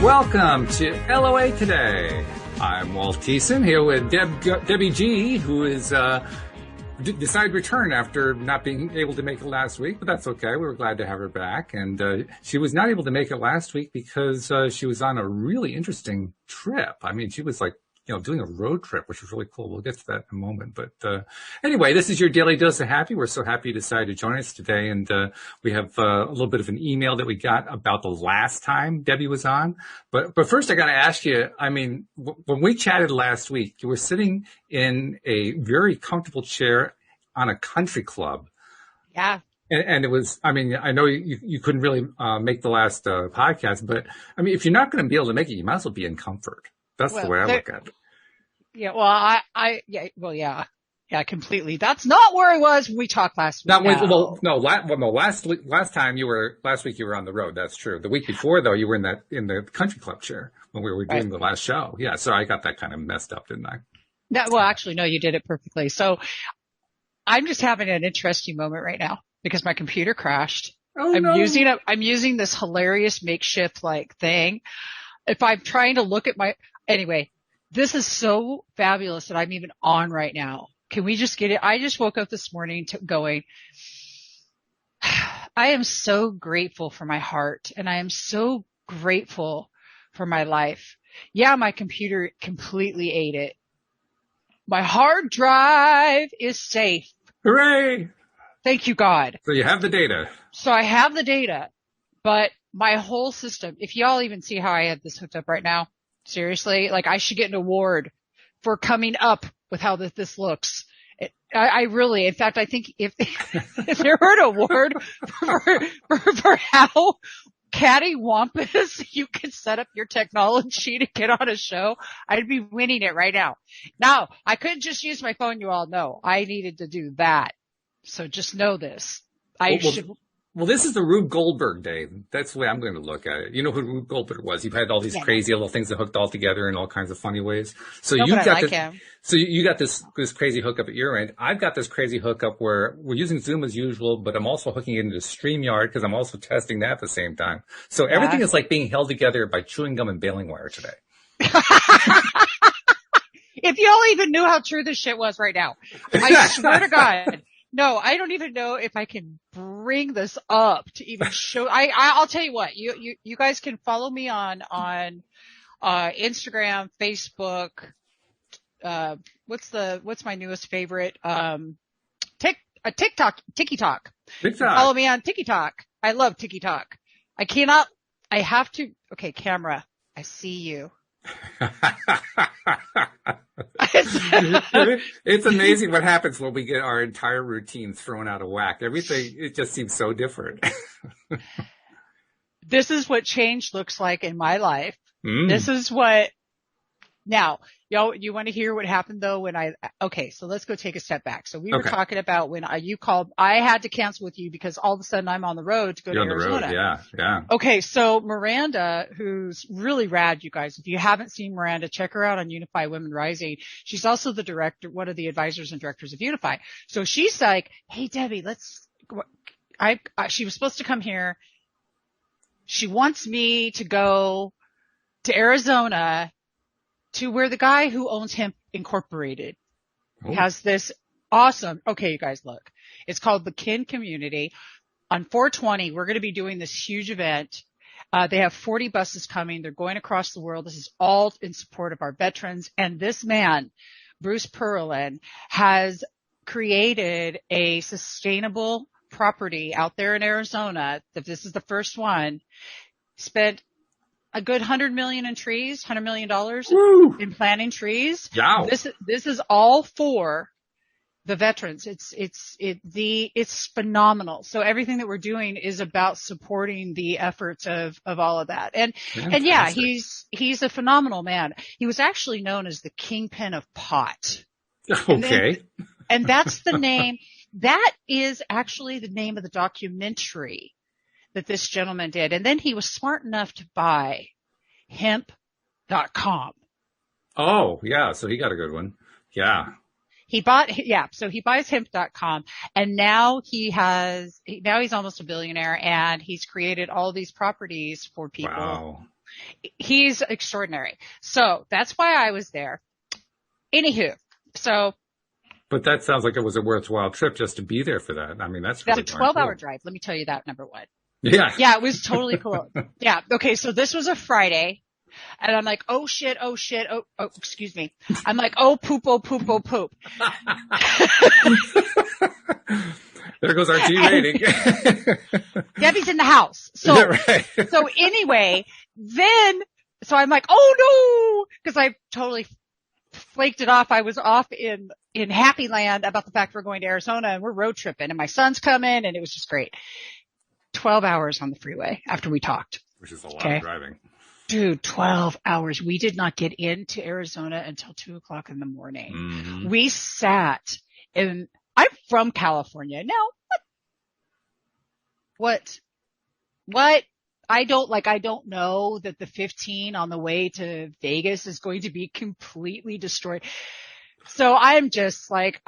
Welcome to LOA Today. I'm Walt Thiessen here with Debbie G, who is decided to return after not being able to make it last week, but that's okay. We were glad to have her back. And she was not able to make it last week because she was on a really interesting trip. I mean, she was like, doing a road trip, which was really cool. We'll get to that in a moment. But anyway, this is your Daily Dose of Happy. We're so happy you decided to join us today. And we have a little bit of an email that we got about the last time Debbie was on. But first, I got to ask you, I mean, when we chatted last week, you were sitting in a very comfortable chair on a country club. Yeah. And it was, I mean, I know you couldn't really make the last podcast, but I mean, if you're not going to be able to make it, you might as well be in comfort. That's the way I look at it. Yeah, well, yeah, completely. That's not where I was when we talked last week. Last week you were on the road. That's true. The week before, though, you were in the country club chair when we were doing the last show. Yeah, so I got that kind of messed up, didn't I? Well, actually, no, you did it perfectly. So I'm just having an interesting moment right now because my computer crashed. Oh, no. I'm using this hilarious makeshift thing. If I'm trying to look at anyway, this is so fabulous that I'm even on right now. Can we just get it? I just woke up this morning going, I am so grateful for my heart and I am so grateful for my life. Yeah, my computer completely ate it. My hard drive is safe. Hooray! Thank you, God. So you have the data. So I have the data, but my whole system, if y'all even see how I have this hooked up right now, seriously, I should get an award for coming up with how this looks. I really, in fact, I think if there were an award for how cattywampus you can set up your technology to get on a show, I'd be winning it right now. Now, I couldn't just use my phone, you all know. I needed to do that. So just know this. Well, this is the Rube Goldberg day. That's the way I'm going to look at it. You know who Rube Goldberg was? He had all these crazy little things that hooked all together in all kinds of funny ways. So you got this crazy hookup at your end. I've got this crazy hookup where we're using Zoom as usual, but I'm also hooking it into StreamYard because I'm also testing that at the same time. So everything is like being held together by chewing gum and baling wire today. If y'all even knew how true this shit was right now, I swear to God. No, I don't even know if I can bring this up to even show. I'll tell you what, you guys can follow me on Instagram, Facebook. What's my newest favorite? TikTok. TikTok. Follow me on TikTok. I love TikTok. I have to. Okay, camera. I see you. It's amazing what happens when we get our entire routine thrown out of whack. Everything, it just seems so different. This is what change looks like in my life. This is what, now, y'all, you want to hear what happened though okay, so let's go take a step back. So we were talking about when you called, I had to cancel with you because all of a sudden I'm on the road to go to Arizona. On the road, yeah. Okay, so Miranda, who's really rad, you guys, if you haven't seen Miranda, check her out on Unify Women Rising. She's also the director, one of the advisors and directors of Unify. So she's like, hey Debbie, she was supposed to come here. She wants me to go to Arizona to where the guy who owns Hemp Incorporated has this awesome, okay, you guys, look, it's called the Kin Community. On 4/20, we're going to be doing this huge event. They have 40 buses coming. They're going across the world. This is all in support of our veterans. And this man, Bruce Perlin, has created a sustainable property out there in Arizona. This is the first one. Spent a good $100 million in trees, $100 million in planting trees. Wow. This is all for the veterans. It's phenomenal. So everything that we're doing is about supporting the efforts of all of that. And yeah, he's a phenomenal man. He was actually known as the kingpin of pot. Okay. And that's the name. That is actually the name of the documentary that this gentleman did. And then he was smart enough to buy hemp.com. Oh, yeah. So he got a good one. Yeah. So he buys hemp.com and now he's almost a billionaire and he's created all these properties for people. Wow. He's extraordinary. So that's why I was there. Anywho, so. But that sounds like it was a worthwhile trip just to be there for that. I mean, that's really a 12-hour cool. drive. Let me tell you that, number one. Yeah. Yeah, it was totally cool. Yeah. Okay. So this was a Friday. And I'm like, oh shit, excuse me. I'm like, oh poop. There goes our G rating. Debbie's in the house. So, yeah, right. So anyway, so I'm like, oh no, because I totally flaked it off. I was off in Happy Land about the fact we're going to Arizona and we're road tripping and my son's coming and it was just great. 12 hours on the freeway after we talked. Which is a lot of driving. Dude, 12 hours. We did not get into Arizona until 2:00 in the morning. Mm-hmm. We sat in, I'm from California. Now, what? I don't know that the 15 on the way to Vegas is going to be completely destroyed. So I'm just like,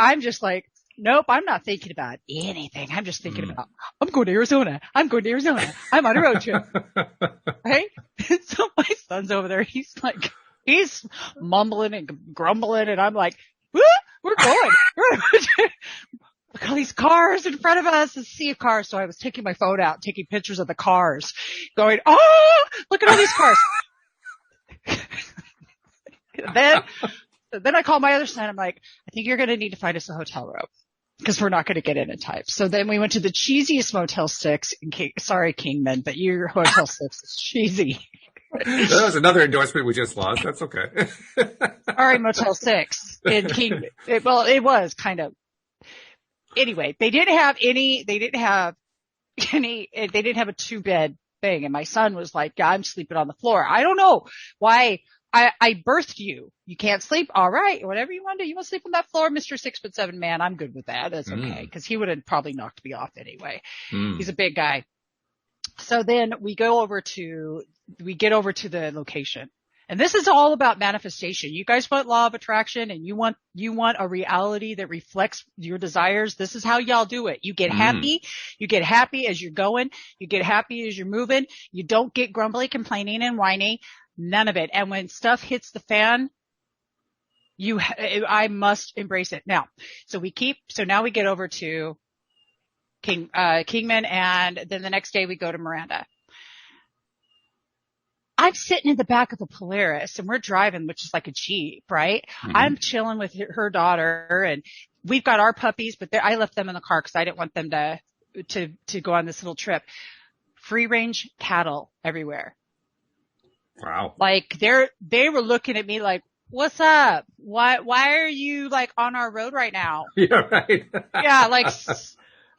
nope, I'm not thinking about anything. I'm just thinking about, I'm going to Arizona. I'm on a road trip. Right? So my son's over there. He's mumbling and grumbling. And I'm like, we're going. Look at all these cars in front of us, a sea of cars. So I was taking my phone out, taking pictures of the cars, going, oh, look at all these cars. Then I called my other son. I'm like, I think you're going to need to find us a hotel room because we're not going to get in time. So then we went to the cheesiest Motel 6 sorry, Kingman, but your Hotel 6 is cheesy. That was another endorsement we just lost. That's okay. Sorry, Motel 6 in Kingman. It was kind of. Anyway, they didn't have a 2-bed thing. And my son was like, yeah, I'm sleeping on the floor. I don't know why. I birthed you. You can't sleep. All right. Whatever you want to do. You want to sleep on that floor, Mr. 6'7" man. I'm good with that. That's okay. Cause he would have probably knocked me off anyway. He's a big guy. So then we get over to the location. And this is all about manifestation. You guys want law of attraction and you want a reality that reflects your desires. This is how y'all do it. You get happy. You get happy as you're going. You get happy as you're moving. You don't get grumbly, complaining, and whining. None of it. And when stuff hits the fan, I must embrace it. Now, so now we get over to Kingman, and then the next day we go to Miranda. I'm sitting in the back of the Polaris and we're driving, which is like a Jeep, right? Mm-hmm. I'm chilling with her daughter and we've got our puppies, but I left them in the car because I didn't want them to go on this little trip. Free range cattle everywhere. Wow. Like they were looking at me like, what's up? Why are you like on our road right now? Yeah, right. Yeah,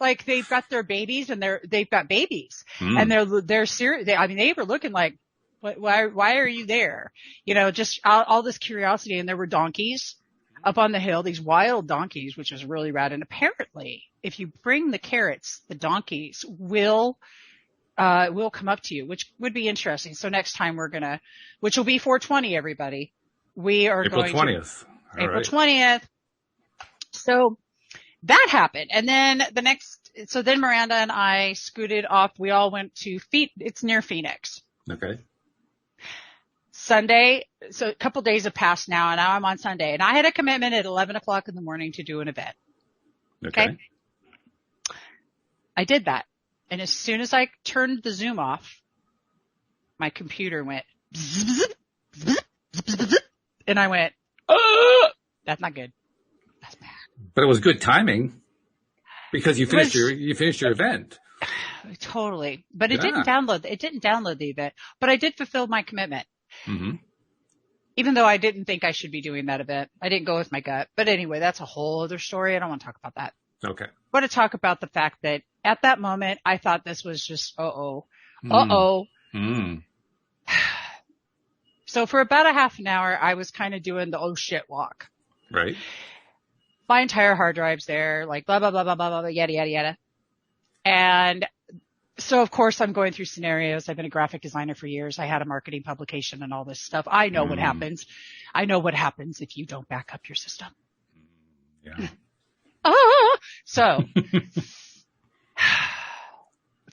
like they've got their babies and they've got babies and they're serious. They were looking like, why are you there? You know, just all this curiosity. And there were donkeys up on the hill, these wild donkeys, which was really rad. And apparently if you bring the carrots, the donkeys will come up to you, which would be interesting. So next time which will be 420, everybody. We are April 20th. April 20th. So that happened. And then then Miranda and I scooted off. We all went to it's near Phoenix. Okay. Sunday, so a couple days have passed now, and now I'm on Sunday, and I had a commitment at 11 o'clock in the morning to do an event. Okay. I did that. And as soon as I turned the Zoom off, my computer went, and I went, oh, that's not good. That's bad. But it was good timing because you finished your event. Totally. But it didn't download the event, but I did fulfill my commitment. Mm-hmm. Even though I didn't think I should be doing that event. I didn't go with my gut. But anyway, that's a whole other story. I don't want to talk about that. Okay. I want to talk about the fact that at that moment, I thought this was just, So for about a half an hour, I was kind of doing the oh shit walk. Right. My entire hard drive's there, like blah, blah, blah, blah, blah, blah, yada, yada, yada. And so of course I'm going through scenarios. I've been a graphic designer for years. I had a marketing publication and all this stuff. I know what happens. I know what happens if you don't back up your system. Yeah. So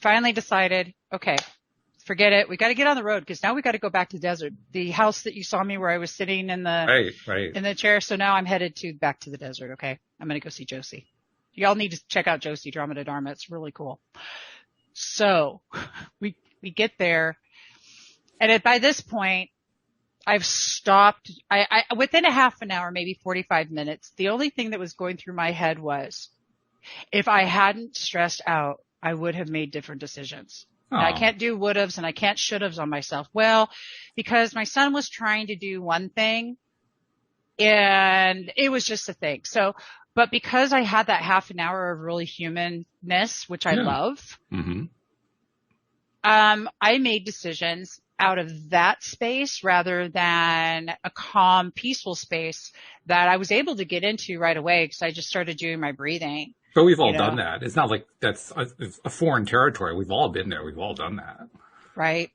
finally decided, okay, forget it. We got to get on the road because now we got to go back to the desert. The house that you saw me where I was sitting in the in the chair. So now I'm headed back to the desert. Okay, I'm gonna go see Josie. Y'all need to check out Josie Drama to Dharma. It's really cool. So we get there, and by this point, I've stopped. I within a half an hour, maybe 45 minutes. The only thing that was going through my head was, if I hadn't stressed out, I would have made different decisions. I can't do would-haves and I can't should-haves on myself. Well, because my son was trying to do one thing and it was just a thing. So, but because I had that half an hour of really humanness, which I love, I made decisions out of that space rather than a calm, peaceful space that I was able to get into right away because I just started doing my breathing. But we've all done that. It's not like that's a foreign territory. We've all been there. We've all done that. Right.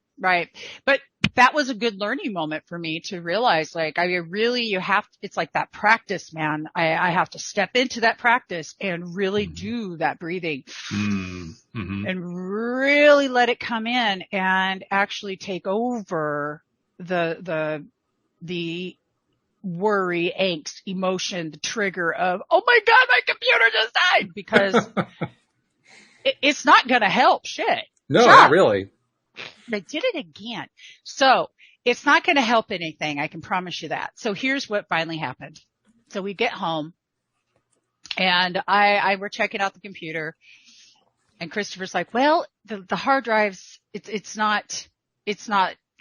But that was a good learning moment for me to realize, like, it's like that practice, man. I have to step into that practice and really do that breathing and really let it come in and actually take over the worry, angst, emotion, the trigger of, oh my God, my computer just died, because it's not going to help shit. No, not really. I did it again. So it's not going to help anything. I can promise you that. So here's what finally happened. So we get home and we're checking out the computer and Christopher's like, well, the hard drives, it's not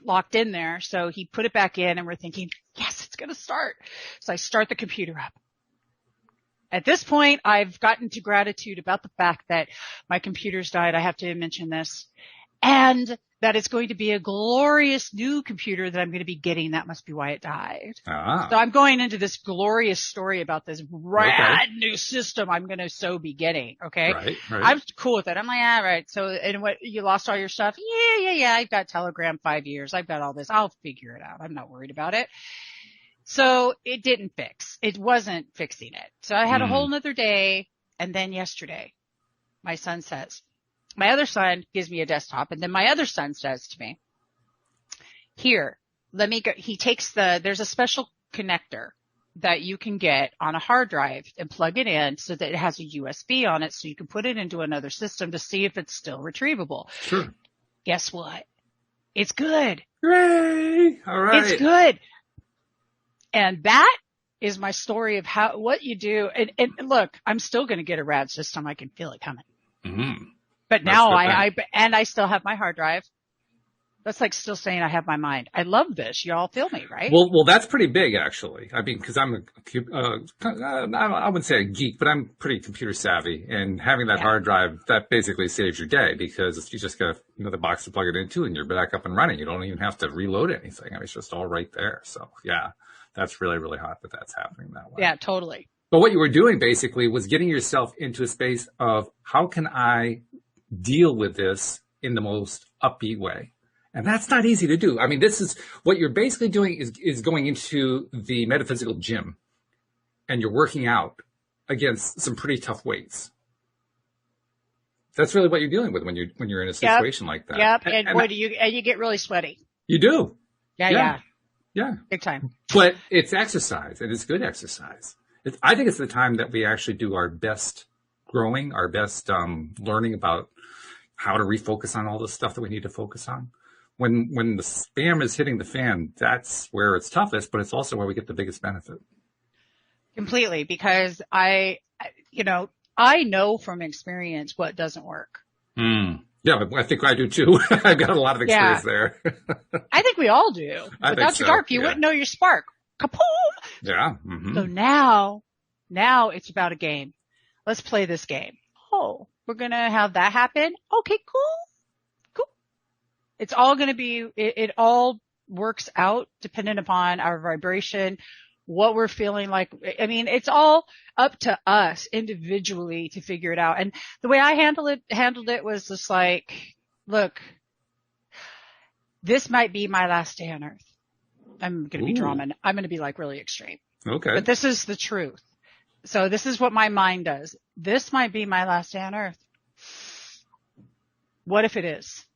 locked in there. So he put it back in and we're thinking, yes, it's going to start. So I start the computer up. At this point, I've gotten to gratitude about the fact that my computer's died. I have to mention this. And that it's going to be a glorious new computer that I'm going to be getting. That must be why it died. So I'm going into this glorious story about this rad new system I'm going to be getting. Okay. Right. I'm cool with it. I'm like, all right. So, and what, you lost all your stuff? Yeah. I've got Telegram 5 years. I've got all this. I'll figure it out. I'm not worried about it. So it didn't fix. It wasn't fixing it. So I had a whole nother day. And then yesterday, my other son gives me a desktop, and then my other son says to me, here, let me go. He takes there's a special connector that you can get on a hard drive and plug it in so that it has a USB on it so you can put it into another system to see if it's still retrievable. Sure. Guess what? It's good. Hooray! All right. It's good. And that is my story of what you do. And look, I'm still going to get a rad system. I can feel it coming. Mm-hmm. But now I still have my hard drive. That's like still saying I have my mind. I love this. You all feel me, right? Well, that's pretty big, actually. I mean, because I'm I wouldn't say a geek, but I'm pretty computer savvy. And having that hard drive, that basically saves your day because you just got another box to plug it into and you're back up and running. You don't even have to reload anything. I mean, it's just all right there. So, yeah, that's really, really hot that that's happening that way. Yeah, totally. But what you were doing basically was getting yourself into a space of how can I deal with this in the most upbeat way. And that's not easy to do. I mean, this is what you're basically doing is going into the metaphysical gym and you're working out against some pretty tough weights. That's really what you're dealing with when you're in a situation like that. Yep. And you get really sweaty. You do. Yeah. Big time. But it's exercise and it's good exercise. I think it's the time that we actually do our best growing, our best learning about how to refocus on all the stuff that we need to focus on. When the spam is hitting the fan, that's where it's toughest, but it's also where we get the biggest benefit. Completely, because I know from experience what doesn't work. Yeah, but I think I do too. I've got a lot of experience there. I think we all do. Without your dark, you wouldn't know your spark. Kapoom! Yeah. Mm-hmm. So now it's about a game. Let's play this game. Oh, we're going to have that happen? Okay, cool. It's all going to be, it all works out dependent upon our vibration, what we're feeling like. I mean, it's all up to us individually to figure it out. And the way I handled it was just like, look, this might be my last day on earth. I'm going to be drama. I'm going to be like really extreme. Okay. But this is the truth. So this is what my mind does. This might be my last day on earth. What if it is?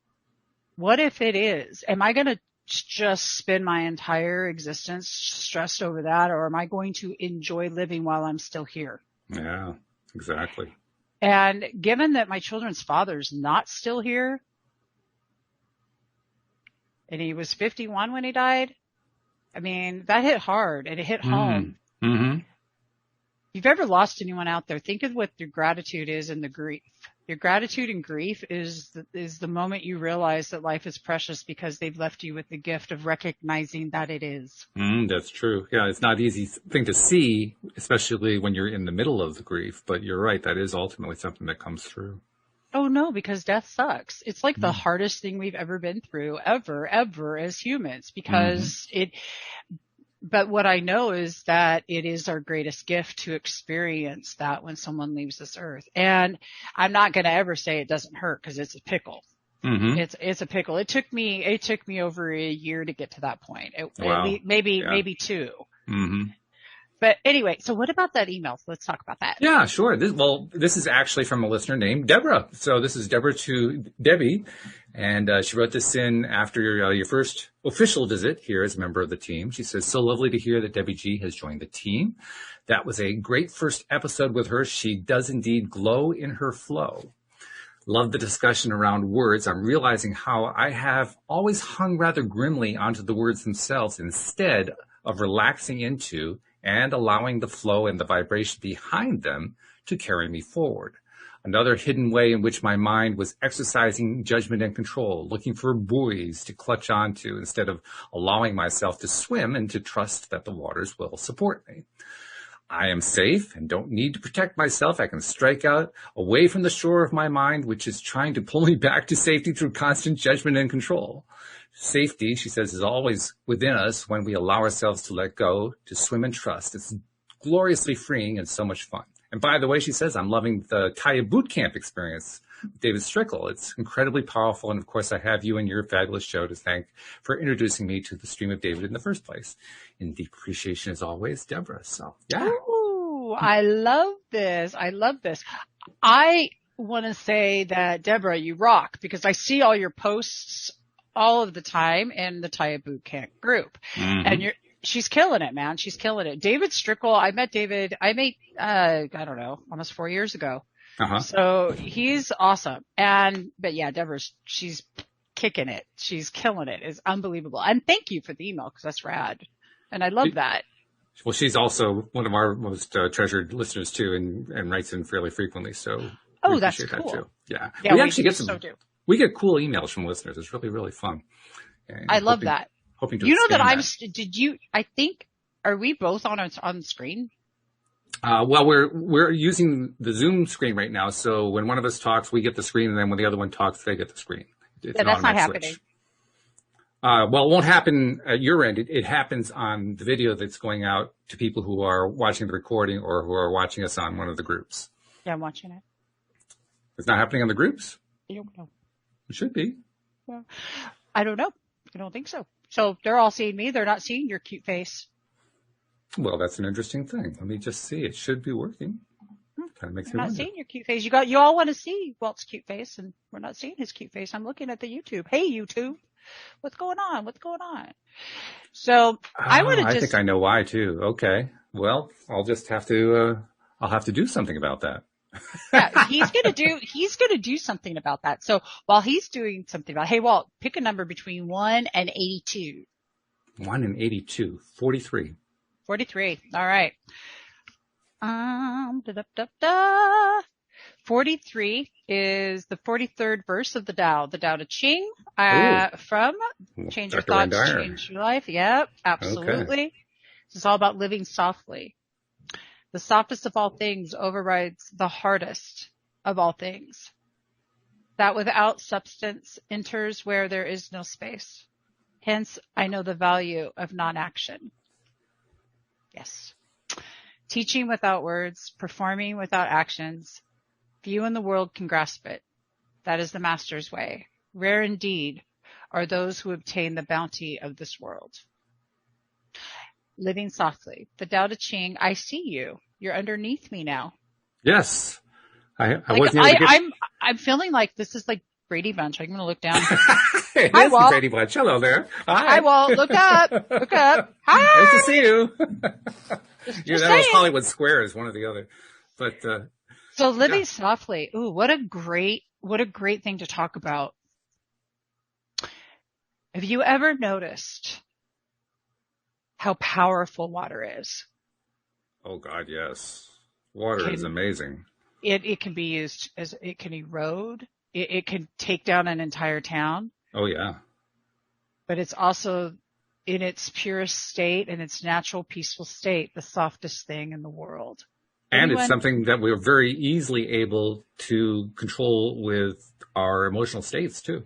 What if it is? Am I going to just spend my entire existence stressed over that, or am I going to enjoy living while I'm still here? Yeah, exactly. And given that my children's father's not still here, and he was 51 when he died, I mean, that hit hard and it hit home. Mm-hmm. If you've ever lost anyone out there, think of what your gratitude is in the grief. Your gratitude and grief is the moment you realize that life is precious because they've left you with the gift of recognizing that it is. That's true. Yeah, it's not an easy thing to see, especially when you're in the middle of the grief. But you're right, that is ultimately something that comes through. Oh no, because death sucks. It's like the hardest thing we've ever been through, ever as humans, because but what I know is that it is our greatest gift to experience that when someone leaves this earth. And I'm not going to ever say it doesn't hurt because it's a pickle. Mm-hmm. It's a pickle. It took me over a year to get to that point. Wow. Maybe two. Mm-hmm. But anyway, so what about that email? Let's talk about that. Yeah, sure. This is actually from a listener named Deborah. So this is Deborah to Debbie. And she wrote this in after your first official visit here as a member of the team. She says, so lovely to hear that Debbie G has joined the team. That was a great first episode with her. She does indeed glow in her flow. Love the discussion around words. I'm realizing how I have always hung rather grimly onto the words themselves instead of relaxing into and allowing the flow and the vibration behind them to carry me forward. Another hidden way in which my mind was exercising judgment and control, looking for buoys to clutch onto instead of allowing myself to swim and to trust that the waters will support me. I am safe and don't need to protect myself. I can strike out away from the shore of my mind, which is trying to pull me back to safety through constant judgment and control. Safety, she says, is always within us when we allow ourselves to let go, to swim and trust. It's gloriously freeing and so much fun. And by the way, she says, I'm loving the Kaya Boot Camp experience with David Strickle. It's incredibly powerful. And of course, I have you and your fabulous show to thank for introducing me to the Stream of David in the first place. In deep appreciation, as always, Deborah. So, yeah. Ooh, I love this. I want to say that, Deborah, you rock because I see all your posts all of the time in the Taya Boot Camp group. Mm-hmm. And she's killing it, man. She's killing it. David Strickle, I met David, I don't know, almost 4 years ago. Uh-huh. So he's awesome. But yeah, she's kicking it. She's killing it. It's unbelievable. And thank you for the email because that's rad. And I love that. Well, she's also one of our most treasured listeners too and writes in fairly frequently. So that's cool. That too. Yeah. We actually get we get cool emails from listeners. It's really, really fun. And I love that. Hoping to are we both on screen? Well, we're using the Zoom screen right now. So when one of us talks, we get the screen. And then when the other one talks, they get the screen. That's not happening. Switch. Well, it won't happen at your end. It happens on the video that's going out to people who are watching the recording or who are watching us on one of the groups. Yeah, I'm watching it. It's not happening on the groups? I don't know. It should be. Well, I don't know. I don't think so. So they're all seeing me. They're not seeing your cute face. Well, that's an interesting thing. Let me just see. It should be working. Kind of makes me wonder. Not seeing your cute face. You all want to see Walt's cute face, and we're not seeing his cute face. I'm looking at the YouTube. Hey, YouTube. What's going on? So I think I know why too. Okay. Well, I'll just have to, I'll have to do something about that. Yeah, he's gonna do something about that. So while he's doing something about, hey Walt, pick a number between 1 and 82. 1 and 82. 43. 43. All right. 43 is the 43rd verse of the Tao Te Ching, from Change Your Dr. Thoughts, Change Your Life. Yep, absolutely. Okay. This is all about living softly. The softest of all things overrides the hardest of all things. That without substance enters where there is no space. Hence, I know the value of non-action. Yes. Teaching without words, performing without actions. Few in the world can grasp it. That is the master's way. Rare indeed are those who obtain the bounty of this world. Living softly. The Tao Te Ching, I see you. You're underneath me now. Yes. I wasn't able to get... I'm feeling like this is like Brady Bunch. I'm going to look down. Hey, Hi, there's the Walt. Brady Bunch. Hello there. Hi, Hi. Walt. Look up. Look up. Hi. Nice to see you. Just That was saying. Hollywood Squares, one or the other. But So yeah. living softly. Ooh, what a great thing to talk about. Have you ever noticed how powerful water is? Oh God, yes. Water is Can amazing. it can be used as it can erode. It can take down an entire town, Oh yeah. but it's also in its purest state and its natural peaceful state, the softest thing in the world. And it's Anyone? something that we're very easily able to control with our emotional states too.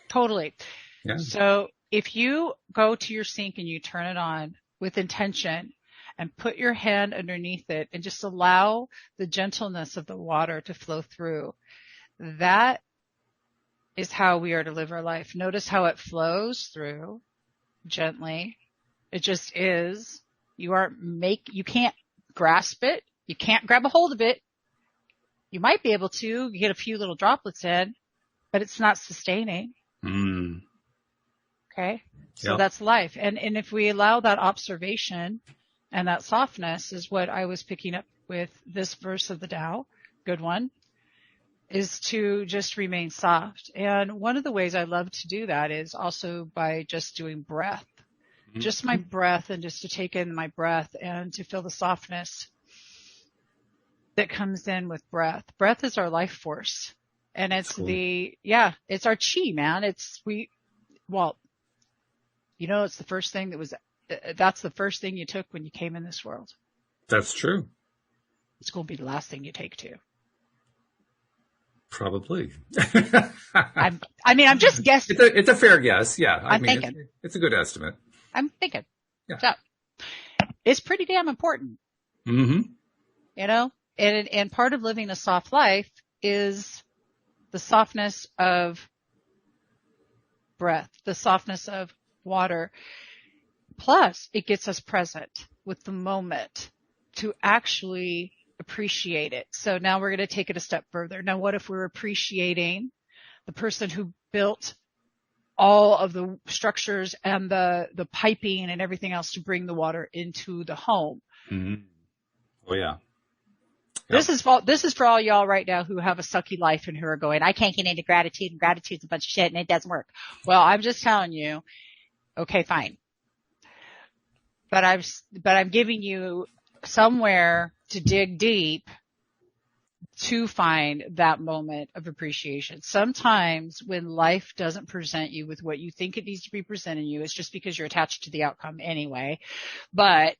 Totally. Yeah. So if you go to your sink and you turn it on with intention and put your hand underneath it and just allow the gentleness of the water to flow through, that is how we are to live our life. Notice how it flows through gently. It just is. You can't grasp it. You can't grab a hold of it. You might be able to get a few little droplets in, but it's not sustaining. Mm. Okay. So Yep. that's life. And if we allow that observation and that softness is what I was picking up with this verse of the Tao, good one, is to just remain soft. And one of the ways I love to do that is also by just doing breath, just my breath, and just to take in my breath and to feel the softness that comes in with breath. Breath is our life force. And it's Cool. it's our chi, man. It's it's the first thing that's the first thing you took when you came in this world. That's true. It's going to be the last thing you take too. Probably. I'm just guessing. It's a fair guess. Yeah. I'm thinking. It's a good estimate. I'm thinking. Yeah. So it's pretty damn important, Mm-hmm. and part of living a soft life is the softness of breath, the softness of water. Plus, it gets us present with the moment to actually appreciate it. So now we're going to take it a step further. Now, what if we're appreciating the person who built all of the structures and the piping and everything else to bring the water into the home? Mm-hmm. Oh yeah. This is for all y'all right now who have a sucky life and who are going, I can't get into gratitude, and gratitude's a bunch of shit and it doesn't work. Well, I'm just telling you, okay, fine. But I'm giving you somewhere to dig deep to find that moment of appreciation. Sometimes when life doesn't present you with what you think it needs to be presenting you, it's just because you're attached to the outcome anyway. But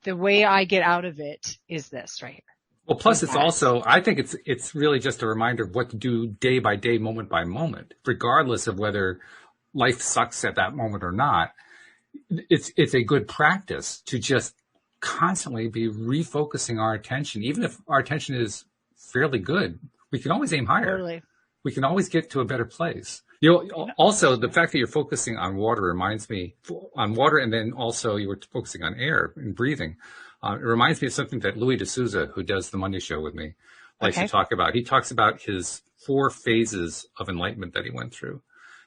the way I get out of it is this right here. Well, plus it's also, I think it's really just a reminder of what to do day by day, moment by moment, regardless of whether life sucks at that moment or not. It's a good practice to just constantly be refocusing our attention. Even if our attention is fairly good, we can always aim higher. Totally. We can always get to a better place. Also the fact that you're focusing on water reminds me on water, and then also you were focusing on air and breathing. It reminds me of something that Louis D'Souza, who does the Monday Show with me, likes to talk about. He talks about his 4 phases of enlightenment that he went through.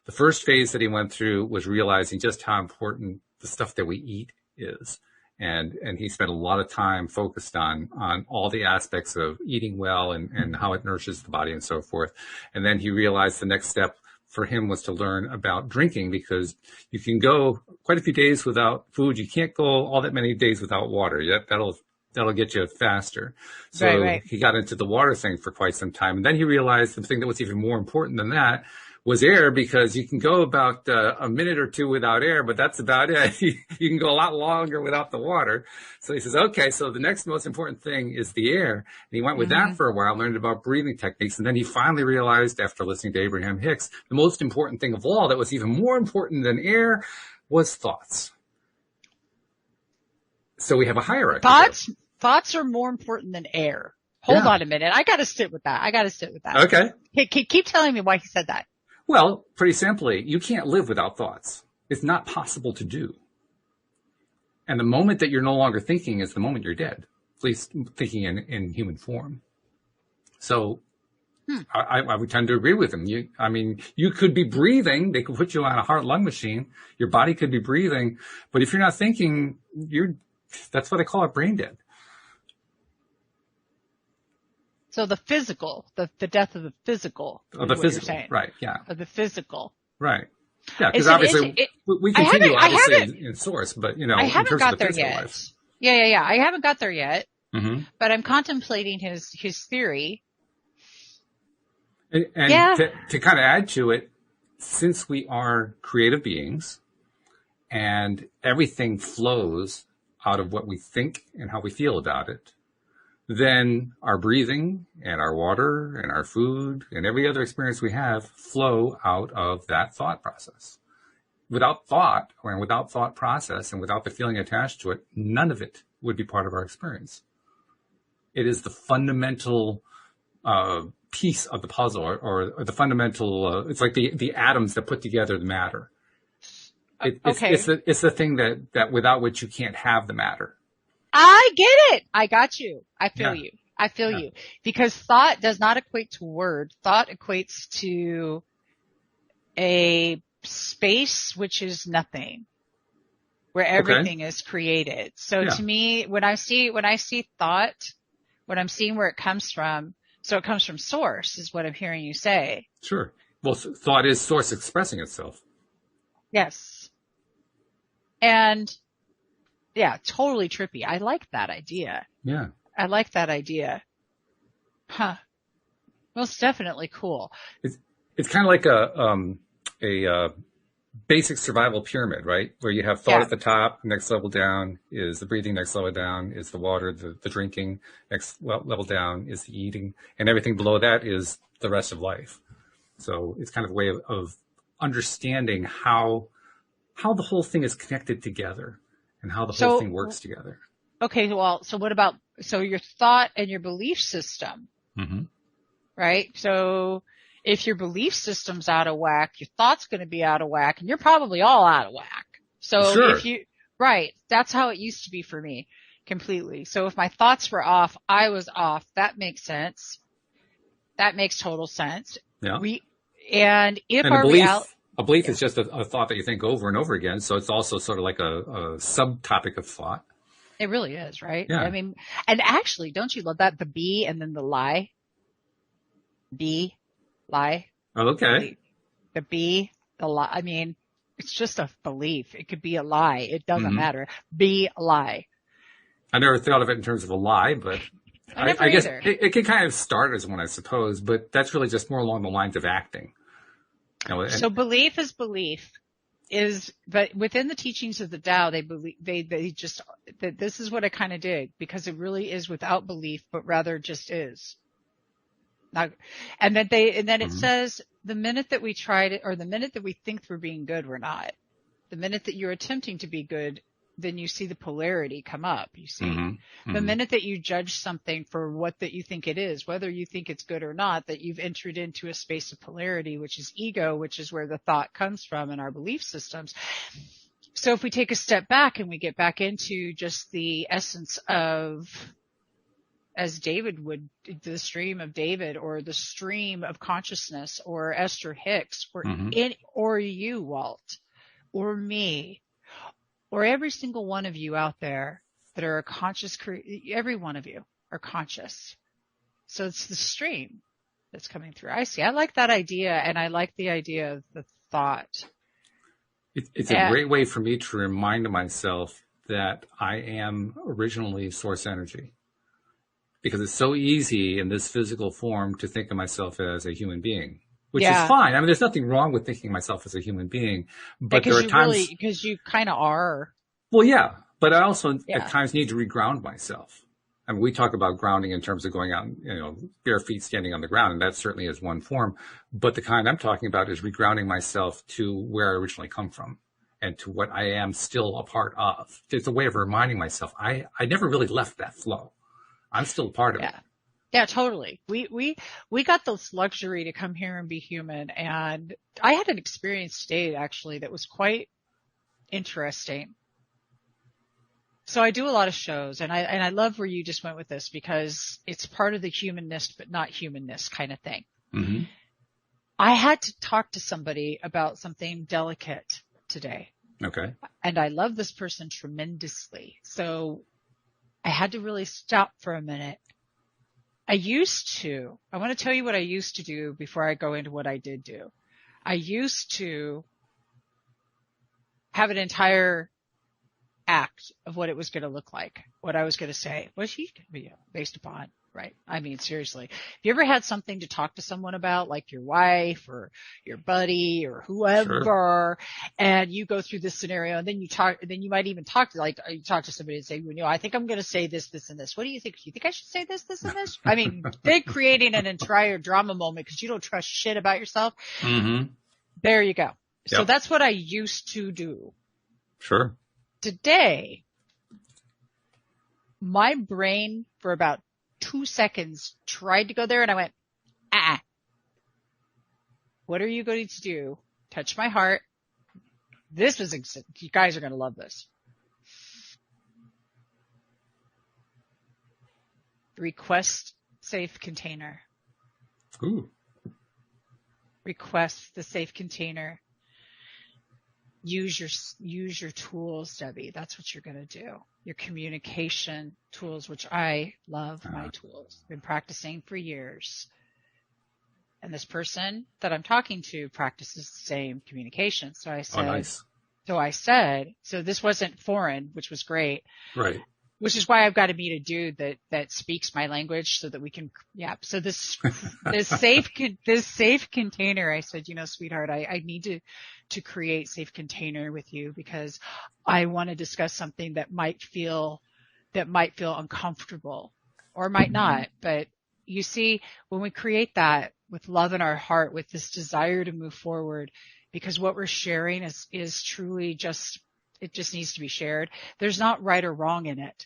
The first phase that he went through was realizing just how important the stuff that we eat is. And he spent a lot of time focused on all the aspects of eating well and how it nourishes the body and so forth. And then he realized the next step for him was to learn about drinking, because you can go quite a few days without food. You can't go all that many days without water. That'll get you faster. So He got into the water thing for quite some time. And then he realized the thing that was even more important than that was air, because you can go about a minute or two without air, but that's about it. You can go a lot longer without the water. So he says, okay, so the next most important thing is the air. And he went with that for a while, learned about breathing techniques. And then he finally realized, after listening to Abraham Hicks, the most important thing of all, that was even more important than air, was thoughts. So we have a hierarchy. Thoughts are more important than air. Hold on a minute. I got to sit with that. Okay. Keep telling me why he said that. Well, pretty simply, you can't live without thoughts. It's not possible to do. And the moment that you're no longer thinking is the moment you're dead, at least thinking in human form. So I would tend to agree with him. You could be breathing. They could put you on a heart-lung machine. Your body could be breathing, but if you're not thinking, that's what I call it, brain dead. So the physical, the death of the physical. Of the physical, right? Yeah. Of the physical, right? Yeah, because obviously we continue obviously in source, but I haven't in terms got of the there physical yet. life. Yeah. I haven't got there yet, but I'm contemplating his theory. And to kind of add to it, since we are creative beings and everything flows out of what we think and how we feel about it, then our breathing and our water and our food and every other experience we have flow out of that thought process. Without thought, or without thought process and without the feeling attached to it, none of it would be part of our experience. It is the fundamental piece of the puzzle, or the fundamental, it's like the atoms that put together the matter. It's the thing that without which you can't have the matter. I get it. I got you. I feel you. I feel you. Because thought does not equate to word. Thought equates to a space which is nothing, where everything is created. So to me, when I see thought, what I'm seeing where it comes from, so it comes from source, is what I'm hearing you say. Sure. Well, thought is source expressing itself. Yes. And yeah, totally trippy. I like that idea. Yeah. I like that idea. Huh. Most definitely cool. It's kind of like a basic survival pyramid, right? Where you have thought at the top, next level down is the breathing, next level down is the water, the drinking, next level down is the eating, and everything below that is the rest of life. So it's kind of a way of understanding how the whole thing is connected together and how the whole thing works together. Okay, well, so what about, your thought and your belief system, right? So if your belief system's out of whack, your thought's going to be out of whack, and you're probably all out of whack. So that's how it used to be for me, completely. So if my thoughts were off, I was off. That makes sense. That makes total sense. Yeah. A belief is just a thought that you think over and over again. So it's also sort of like a subtopic of thought. It really is, right? Yeah. I mean, and actually, don't you love that? The be and then the lie. Be, lie. Oh, okay. The be, the lie. I mean, it's just a belief. It could be a lie. It doesn't matter. Be, lie. I never thought of it in terms of a lie, but I guess it can kind of start as one, I suppose, but that's really just more along the lines of acting. So belief is belief. But within the teachings of the Tao, they believe, they just, that this is what I kind of dig, because it really is without belief, but rather just is. And then it says the minute that we tried it, or the minute that we think we're being good, we're not. The minute that you're attempting to be good, then you see the polarity come up, you see. The minute that you judge something for what that you think it is, whether you think it's good or not, that you've entered into a space of polarity, which is ego, which is where the thought comes from in our belief systems. So if we take a step back and we get back into just the essence of, as David would, the stream of David, or the stream of consciousness, or Esther Hicks, or or you, Walt, or me, or every single one of you out there that are a conscious, every one of you are conscious. So it's the stream that's coming through. I see. I like that idea, and I like the idea of the thought. It's a great way for me to remind myself that I am originally source energy. Because it's so easy in this physical form to think of myself as a human being. Which is fine. I mean, there's nothing wrong with thinking of myself as a human being, but there are times because you kind of are. Well, yeah, but I also at times need to reground myself. I mean, we talk about grounding in terms of going out, bare feet standing on the ground, and that certainly is one form. But the kind I'm talking about is regrounding myself to where I originally come from and to what I am still a part of. It's a way of reminding myself I never really left that flow. I'm still a part of it. Yeah, totally. We got this luxury to come here and be human. And I had an experience today, actually, that was quite interesting. So I do a lot of shows, and I love where you just went with this, because it's part of the humanness, but not humanness kind of thing. Mm-hmm. I had to talk to somebody about something delicate today. Okay. And I love this person tremendously. So I had to really stop for a minute. I want to tell you what I used to do before I go into what I did do. I used to have an entire act of what it was going to look like, what I was going to say, what he's going to be based upon, right? I mean, seriously, have you ever had something to talk to someone about, like your wife or your buddy or whoever, Sure. and you go through this scenario and then you might even talk to somebody and say, I think I'm going to say this, this, and this. What do you think? Do you think I should say this, this, and this? I mean, they're creating an entire drama moment because you don't trust shit about yourself. Mm-hmm. There you go. So Yep. that's what I used to do. Sure. Today, my brain for about 2 seconds tried to go there and I went, what are you going to do? Touch my heart. You guys are going to love this. Request safe container. Ooh. Request the safe container. Use your tools, Debbie. That's what you're going to do. Your communication tools, which I love my tools. Been practicing for years. And this person that I'm talking to practices the same communication. So I said, nice. So this wasn't foreign, which was great. Right. Which is why I've got to meet a dude that speaks my language so that we can, So this safe container, I said, sweetheart, I need to create safe container with you because I want to discuss something that might feel uncomfortable or might not. But you see, when we create that with love in our heart, with this desire to move forward, because what we're sharing is truly it just needs to be shared. There's not right or wrong in it.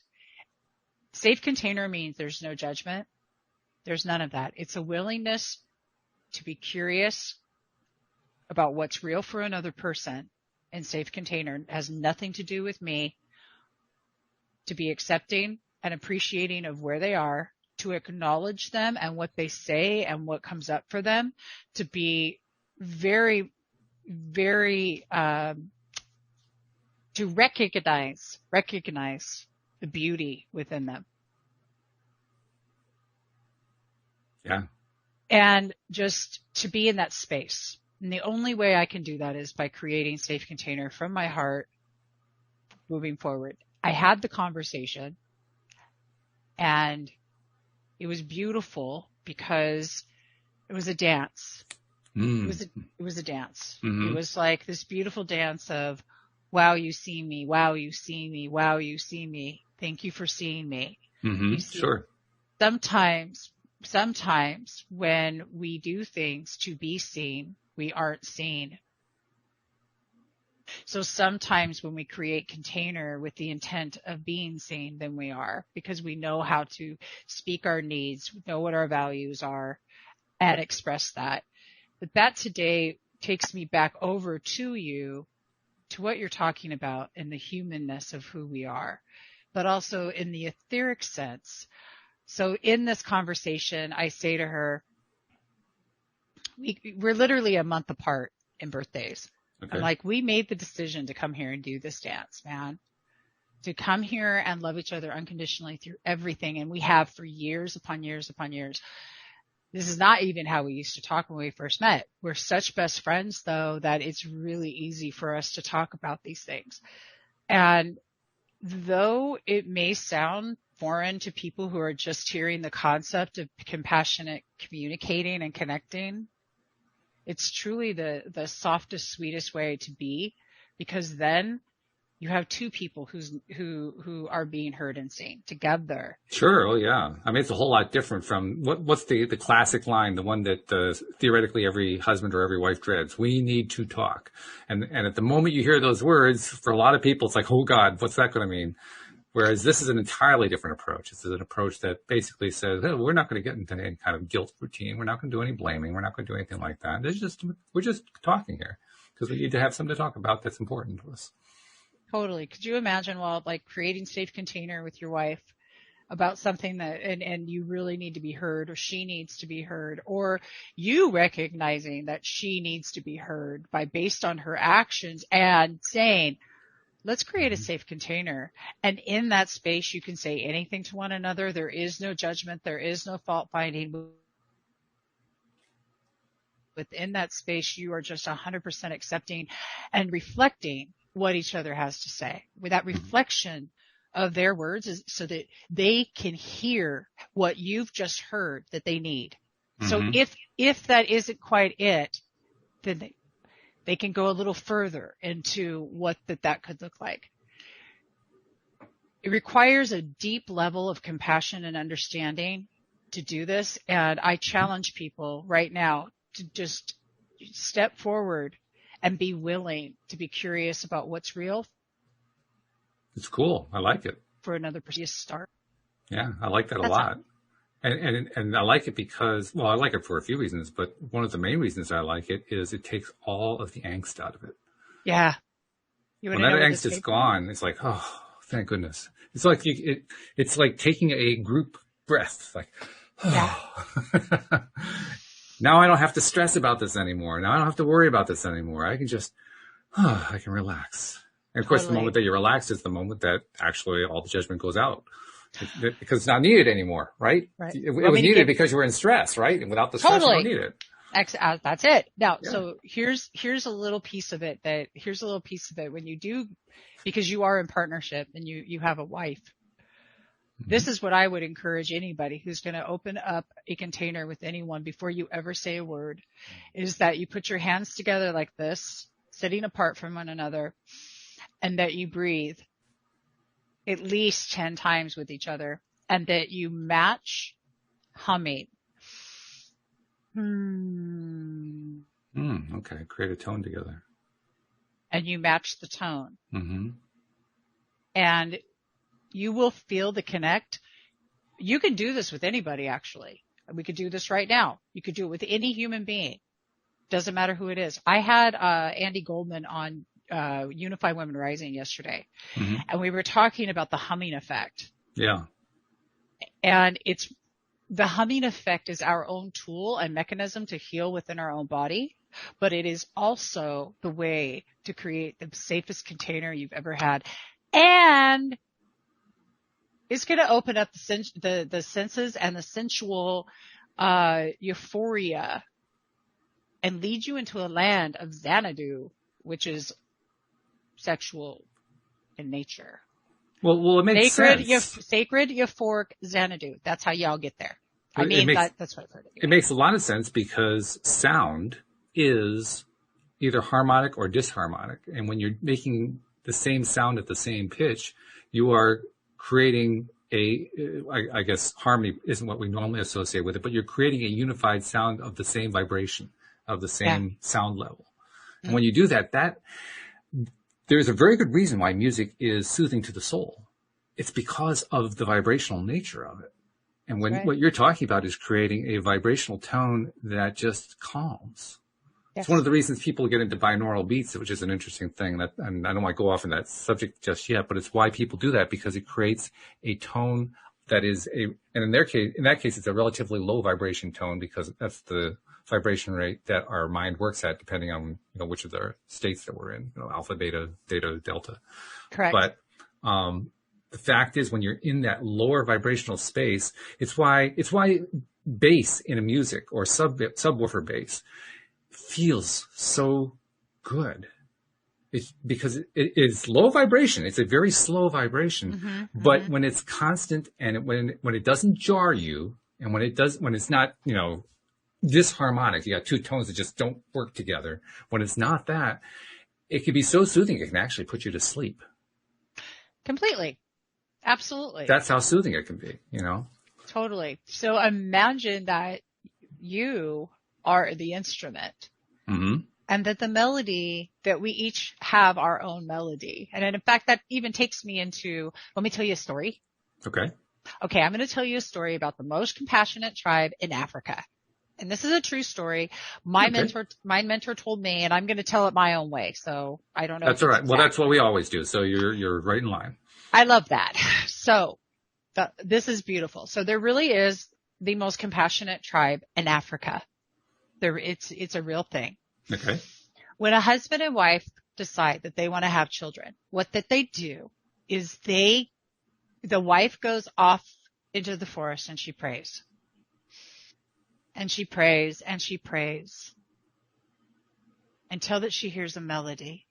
Safe container means there's no judgment. There's none of that. It's a willingness to be curious about what's real for another person. And safe container has nothing to do with me. To be accepting and appreciating of where they are, to acknowledge them and what they say and what comes up for them, to be very, very, to recognize the beauty within them. Yeah. And just to be in that space. And the only way I can do that is by creating safe container from my heart moving forward. I had the conversation and it was beautiful because it was a dance. It was a dance. Mm-hmm. It was like this beautiful dance of, wow, you see me. Wow, you see me. Wow, you see me. Thank you for seeing me. Mm-hmm. Sure. Sometimes when we do things to be seen, we aren't seen. So sometimes when we create container with the intent of being seen, then we are, because we know how to speak our needs, know what our values are, and express that. But that today takes me back over to you, to what you're talking about in the humanness of who we are, but also in the etheric sense. So in this conversation, I say to her, we're literally a month apart in birthdays. Okay. I'm like, we made the decision to come here and do this dance, man. To come here and love each other unconditionally through everything. And we have for years upon years upon years. This is not even how we used to talk when we first met. We're such best friends, though, that it's really easy for us to talk about these things. And though it may sound foreign to people who are just hearing the concept of compassionate communicating and connecting, it's truly the softest, sweetest way to be, because then you have two people who are being heard and seen together. Sure. Oh, yeah. I mean, it's a whole lot different from what's the classic line, the one that theoretically every husband or every wife dreads. We need to talk. And at the moment you hear those words, for a lot of people, it's like, oh God, what's that going to mean? Whereas this is an entirely different approach. This is an approach that basically says, oh, we're not going to get into any kind of guilt routine. We're not going to do any blaming. We're not going to do anything like that. We're just talking here because we need to have something to talk about that's important to us. Totally. Could you imagine, like creating safe container with your wife, about something that, and you really need to be heard, or she needs to be heard, or you recognizing that she needs to be heard based on her actions, and saying, let's create a safe container. And in that space, you can say anything to one another. There is no judgment. There is no fault finding. Within that space, you are just 100% accepting and reflecting what each other has to say. With that reflection of their words is so that they can hear what you've just heard that they need. So if that isn't quite it, then they can go a little further into what that could look like. It requires a deep level of compassion and understanding to do this. And I challenge people right now to just step forward and be willing to be curious about what's real. It's cool. I like it. For another person to start. Yeah, I like that a lot. And I like it because, well, I like it for a few reasons, but one of the main reasons I like it is it takes all of the angst out of it. Yeah. When that angst is gone, it's like, oh, thank goodness. It's like it's like taking a group breath. Like, oh. Yeah. Now I don't have to stress about this anymore. Now I don't have to worry about this anymore. I can just, I can relax. And of course, the moment that you relax is the moment that actually all the judgment goes out. Because it's not needed anymore, right? It was needed because you were in stress, right? And without the stress, you don't need it. That's it. Now, so here's a little piece of it when you do, because you are in partnership and you have a wife. This is what I would encourage anybody who's going to open up a container with anyone before you ever say a word, is that you put your hands together like this, sitting apart from one another, and that you breathe at least 10 times with each other, and that you match humming. Okay. Create a tone together. And you match the tone. Mm-hmm. And you will feel the connect. You can do this with anybody, actually. We could do this right now. You could do it with any human being. Doesn't matter who it is. I had Andy Goldman on Unify Women Rising yesterday, and we were talking about the humming effect. Yeah. And the humming effect is our own tool and mechanism to heal within our own body, but it is also the way to create the safest container you've ever had. And it's going to open up the senses and the sensual euphoria and lead you into a land of Xanadu, which is sexual in nature. Well, it makes sense. Sacred euphoric Xanadu. That's how y'all get there. That's what I've heard. It makes a lot of sense because sound is either harmonic or disharmonic. And when you're making the same sound at the same pitch, you are creating I guess harmony isn't what we normally associate with it, but you're creating a unified sound of the same vibration, of the same sound level. And when you do that, there's a very good reason why music is soothing to the soul. It's because of the vibrational nature of it. And what you're talking about is creating a vibrational tone that just calms. Yes. It's one of the reasons people get into binaural beats, which is an interesting thing. And I don't want to go off on that subject just yet, but it's why people do that, because it creates a tone that is and in that case, it's a relatively low vibration tone, because that's the vibration rate that our mind works at, depending on, which of the states that we're in, alpha, beta, theta, delta. Correct. But, the fact is, when you're in that lower vibrational space, it's why bass in a music or subwoofer bass feels so good. It's because it's low vibration. It's a very slow vibration, but when it's constant and when it doesn't jar you, and when it's not, disharmonic, you got two tones that just don't work together. When it's not that, it can be so soothing. It can actually put you to sleep. Completely. Absolutely. That's how soothing it can be, Totally. So imagine that you are the instrument, and that the melody, that we each have our own melody. And in fact, that even takes me into, let me tell you a story. Okay. Okay. I'm going to tell you a story about the most compassionate tribe in Africa. And this is a true story. My mentor told me, and I'm going to tell it my own way. So I don't know. That's all right. Well, that's what we always do. So you're right in line. I love that. So This is beautiful. So there really is the most compassionate tribe in Africa. It's a real thing. Okay. When a husband and wife decide that they want to have children, what that they do is the wife goes off into the forest and she prays. And she prays and she prays until that she hears a melody.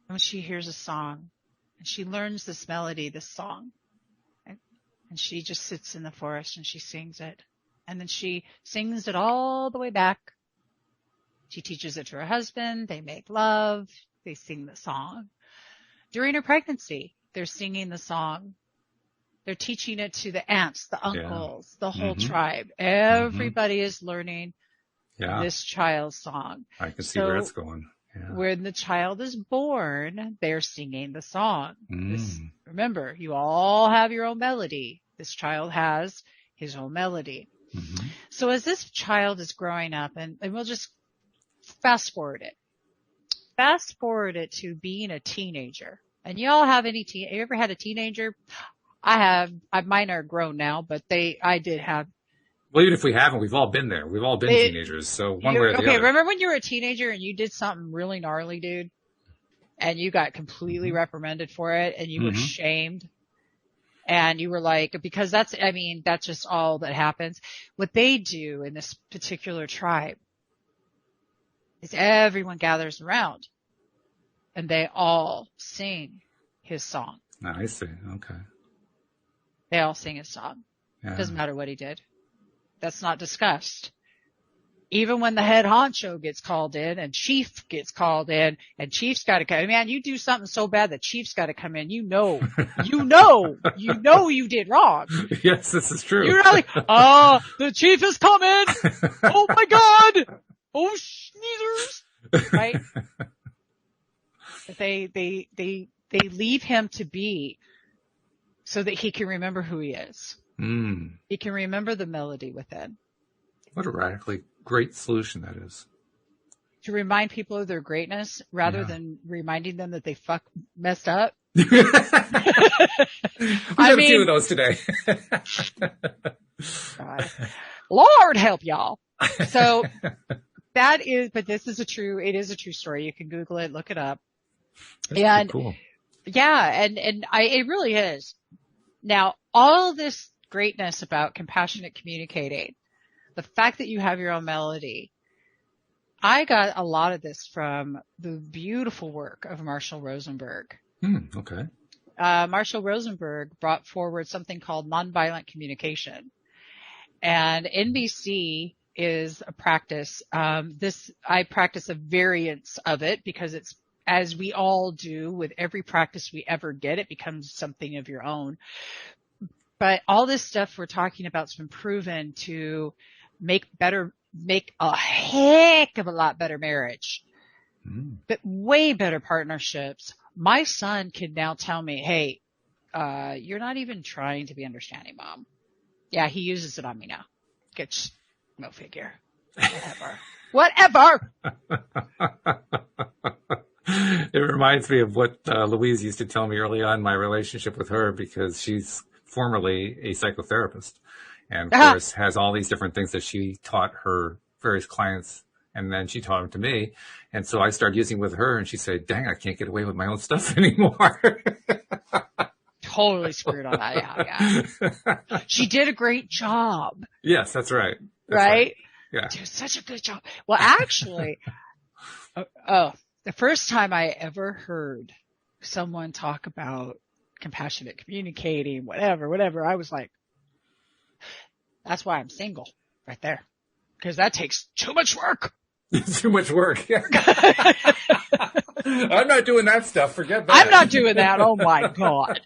And when she hears a song, and she learns this melody, this song, and she just sits in the forest and she sings it. And then she sings it all the way back. She teaches it to her husband. They make love. They sing the song. During her pregnancy, they're singing the song. They're teaching it to the aunts, the uncles, the whole tribe. Everybody is learning this child's song. I can see where it's going. Yeah. When the child is born, they're singing the song. Remember, you all have your own melody. This child has his own melody. So as this child is growing up, and we'll just fast forward it. Fast forward it to being a teenager. And you all have you ever had a teenager? I have. Mine are grown now, but I did have. Well, even if we haven't, we've all been there. We've all been teenagers. So one way or the other. Okay, remember when you were a teenager and you did something really gnarly, dude? And you got completely reprimanded for it and you were shamed? And you were like, because that's just all that happens. What they do in this particular tribe is everyone gathers around and they all sing his song. I see. Okay. They all sing his song. Yeah. Doesn't matter what he did. That's not discussed. Even when the head honcho gets called in and chief gets called in and chief's got to come, man, you do something so bad that chief's got to come in. You know you did wrong. Yes, this is true. You're not like, the chief is coming. Oh my God. Oh, sneezers. Right? But they leave him to be so that he can remember who he is. He can remember the melody within. What a radically great solution that is. To remind people of their greatness rather than reminding them that they messed up. We have a few of those today. God. Lord help y'all. So but this is it is a true story. You can Google it, look it up. That's cool. Yeah, it really is. Now, all this greatness about compassionate communicating, the fact that you have your own melody, I got a lot of this from the beautiful work of Marshall Rosenberg. Okay. Marshall Rosenberg brought forward something called nonviolent communication. And NVC is a practice. I practice a variance of it because it's, as we all do with every practice we ever get, it becomes something of your own. But all this stuff we're talking about has been proven to make a heck of a lot better marriage, but way better partnerships. My son can now tell me, hey, you're not even trying to be understanding, Mom. Yeah, he uses it on me now. Go figure. Whatever. It reminds me of what Louise used to tell me early on in my relationship with her, because she's formerly a psychotherapist and of course has all these different things that she taught her various clients, and then she taught them to me. And so I started using with her and she said, dang, I can't get away with my own stuff anymore. Totally screwed on that. Yeah. She did a great job. Yes, that's right. Right? Yeah. Did such a good job. Well, actually, the first time I ever heard someone talk about compassionate communicating, whatever, I was like, that's why I'm single right there. Because that takes too much work. Too much work. Yeah. I'm not doing that stuff. Forget that. I'm not doing that. Oh my God.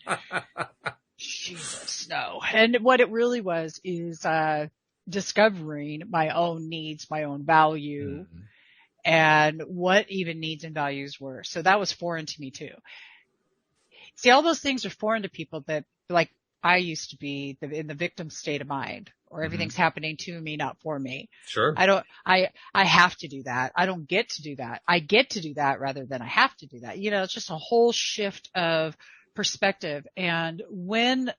Jesus, no. And what it really was is, discovering my own needs, my own value, and what even needs and values were. So that was foreign to me too. See, all those things are foreign to people that, like, I used to be in the victim state of mind, or everything's happening to me, not for me. Sure. I have to do that. I don't get to do that. I get to do that rather than I have to do that. You know, it's just a whole shift of perspective. And when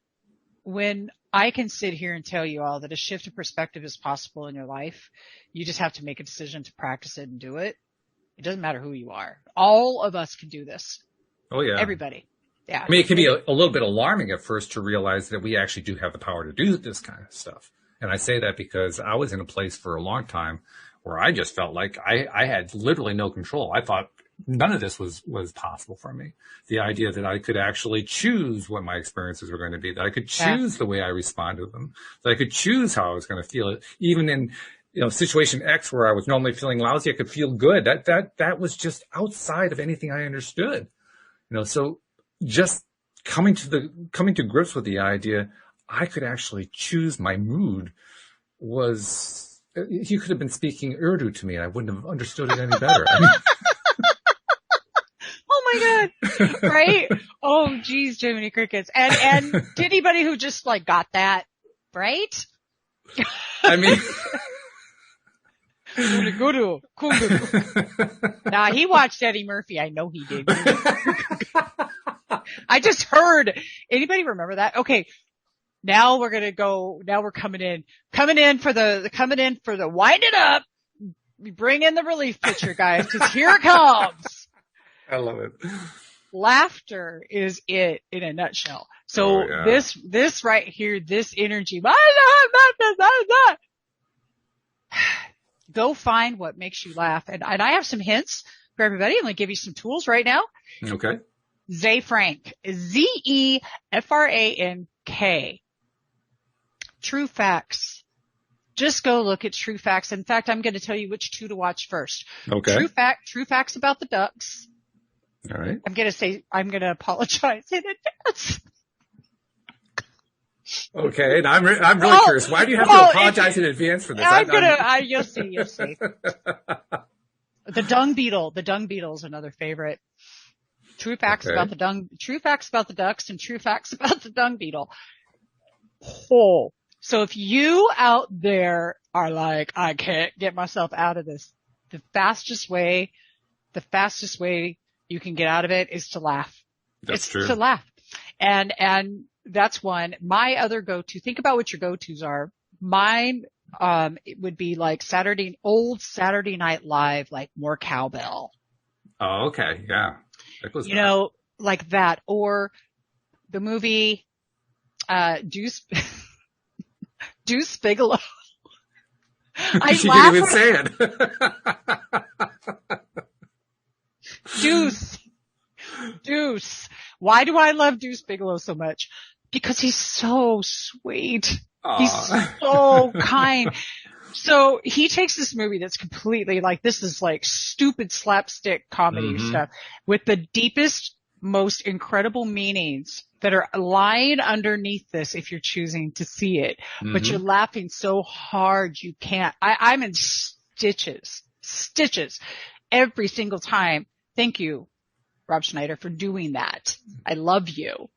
I can sit here and tell you all that a shift of perspective is possible in your life, you just have to make a decision to practice it and do it. It doesn't matter who you are. All of us can do this. Oh, yeah. Everybody. Yeah. I mean, it can be a little bit alarming at first to realize that we actually do have the power to do this kind of stuff. And I say that because I was in a place for a long time where I just felt like I had literally no control. I thought none of this was possible for me. The idea that I could actually choose what my experiences were going to be, that I could choose the way I responded to them, that I could choose how I was going to feel it. Even in, situation X where I was normally feeling lousy, I could feel good. That was just outside of anything I understood. So just coming to grips with the idea I could actually choose my mood was, you could have been speaking Urdu to me and I wouldn't have understood it any better. I mean, oh my God. Right? Oh geez, Jiminy Crickets. And to anybody who just like got that, right? I mean, Guru. Nah, he watched Eddie Murphy. I know he did. I just heard. Anybody remember that? Okay. Now we're coming in for the wind it up. We bring in the relief pitcher, guys, because here it comes. I love it. Laughter is it in a nutshell. So this right here, this energy, go find what makes you laugh. And I have some hints for everybody. I'm going to give you some tools right now. Okay. Zefrank, Zefrank. True facts. Just go look at true facts. In fact, I'm going to tell you which two to watch first. Okay. True facts about the Ducks. All right. I'm going to apologize in advance. Okay. And I'm really curious. Why do you have to apologize in advance for this? You'll see. The dung beetle. The dung beetle is another favorite. True facts about the Ducks and true facts about the dung beetle. Oh. So if you out there are like, I can't get myself out of this, the fastest way you can get out of it is to laugh. That's true. To laugh. And that's one. My other go-to, think about what your go-tos are. Mine, it would be like old Saturday Night Live, like more cowbell. Oh, okay. Yeah. Like that. Or the movie, Deuce Bigelow. She didn't even say it. Deuce. Why do I love Deuce Bigelow so much? Because he's so sweet. Aww. He's so kind. So he takes this movie that's completely like, this is like stupid slapstick comedy stuff with the deepest, most incredible meanings that are lying underneath this if you're choosing to see it, but you're laughing so hard you can't. I'm in stitches every single time. Thank you, Rob Schneider, for doing that. I love you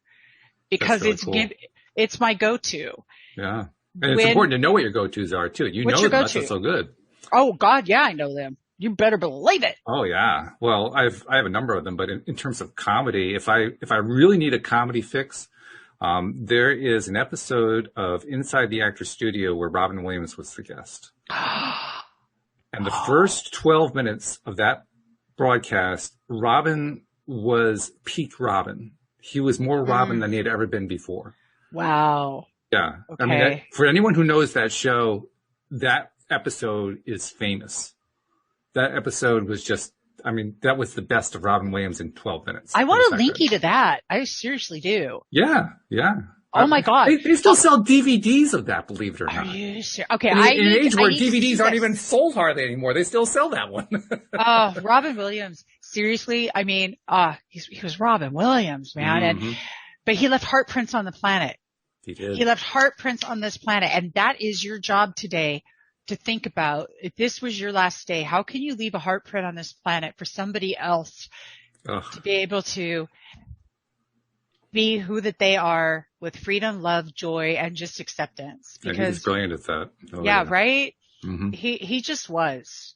because it's my go-to. Yeah. And it's important to know what your go-tos are too. You know them, that's what's so good. Oh God, yeah, I know them. You better believe it. Oh yeah. Well, I have a number of them, but in terms of comedy, if I really need a comedy fix, there is an episode of Inside the Actors Studio where Robin Williams was the guest. And the first 12 minutes of that broadcast, Robin was peak Robin. He was more Robin than he had ever been before. Wow. Yeah. Okay. I mean, for anyone who knows that show, that episode is famous. That episode was that was the best of Robin Williams in 12 minutes. I want to link you to that. I seriously do. Yeah. Yeah. Oh my God. They still sell DVDs of that, believe it or not. Are you serious? Okay. In an age where DVDs aren't even sold hardly anymore, they still sell that one. Robin Williams. Seriously. I mean, he was Robin Williams, man. But he left heartprints on the planet. He did. He left heartprints on this planet. And that is your job today to think about. If this was your last day, how can you leave a heartprint on this planet for somebody else to be able to be who that they are with freedom, love, joy, and just acceptance? Because he was brilliant at that. Right? He just was,